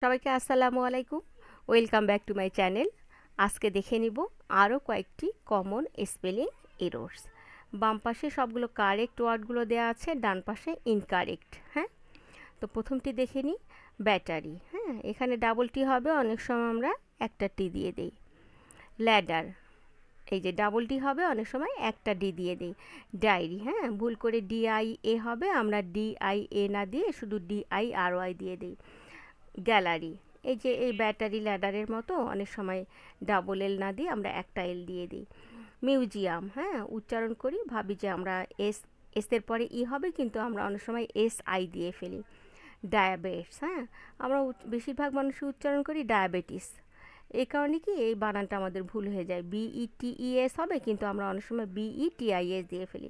সবাইকে আসসালামু আলাইকুম। Welcome back to my channel. আজকে দেখে নিব আরও কয়েকটি কমন স্পেলিং এরর্স। বাম পাশে সবগুলো কারেক্ট ওয়ার্ডগুলো দেওয়া আছে, ডান পাশে ইনকারেক্ট। হ্যাঁ, তো প্রথমটি দেখে নিই, ব্যাটারি। হ্যাঁ, এখানে ডাবল টি হবে, অনেক সময় আমরা একটা টি দিয়ে দিই। ল্যাডার, এই যে ডাবল টি হবে, অনেক সময় একটা ডি দিয়ে দিই। ডায়েরি, হ্যাঁ, ভুল করে ডিআইএ হবে, আমরা ডিআইএ না দিয়ে শুধু ডিআইআরওয়াই দিয়ে দিই। গ্যালারি, এই যে এই ব্যাটারি ল্যাডারের মতো অনেক সময় ডাবল এল না দিয়ে আমরা একটা এল দিয়ে দিই। মিউজিয়াম, হ্যাঁ, উচ্চারণ করি ভাবি যে আমরা এসের পরে ই হবে, কিন্তু আমরা অনেক সময় এস আই দিয়ে ফেলি। ডায়াবেটিস, হ্যাঁ, আমরা বেশিরভাগ মানুষই উচ্চারণ করি ডায়াবেটিস। এই কারণে কি এই বানানটা আমাদের ভুল হয়ে যায়, বিইটিইএস হবে, কিন্তু আমরা অনেক সময় বিইটিআইএস দিয়ে ফেলি।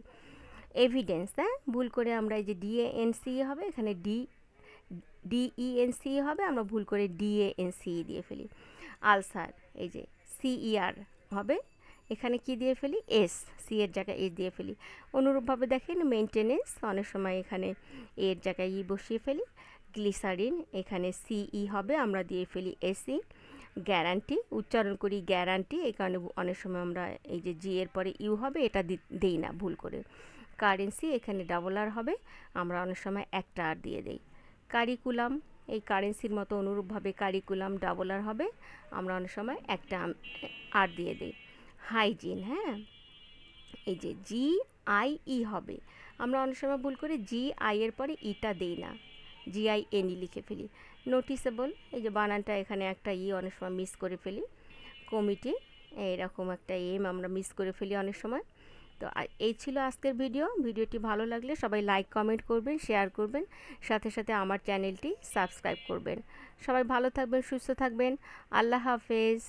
এভিডেন্স, হ্যাঁ, ভুল করে আমরা এই যে ডিএএনসি হবে, এখানে ডিইএনসি হবে, আমরা ভুল করে ডিএএনসি দিয়ে ফেলি। আলসার, এই যে সিইআর হবে, এখানে কি দিয়ে ফেলি, এস, সি এর জায়গায় এস দিয়ে ফেলি। অনুরূপভাবে দেখেন মেনটেনেন্স, অনেক সময় এখানে এর জায়গায় ই বসিয়ে ফেলি। গ্লিসারিন, এখানে সিই হবে, আমরা দিয়ে ফেলি এসি। গ্যারান্টি, উচ্চারণ করি গ্যারান্টি, এই কারণে অনেক সময় আমরা এই যে জি এর পরে ইউ হবে এটা দিই না ভুল করে। কারেন্সি, এখানে ডাবল আর হবে, আমরা অনেক সময় একটা আর দিয়ে দিই। কারিকুলাম, এই কারেন্সির মতো অনুরূপভাবে কারিকুলাম ডাবল আর হবে, আমরা অনেক সময় একটা আর দিয়ে দিই। হাইজিন, হ্যাঁ, এই যে জি আই ই হবে, আমরা অনেক সময় ভুল করে জি আই এর পরে ইটা দেই না, জিআইএনই লিখে ফেলি। নোটিসেবল, এই যে বানানটা এখানে একটা ই অনেক সময় মিস করে ফেলি। কমিটি, এইরকম একটা এম আমরা মিস করে ফেলি অনেক সময়। তো এই ছিল আজকের ভিডিওটি ভালো লাগলে সবাই লাইক কমেন্ট করবেন, শেয়ার করবেন, সাথে সাথে আমার চ্যানেলটি সাবস্ক্রাইব করবেন। সবাই ভালো থাকবেন, সুস্থ থাকবেন। আল্লাহ হাফেজ।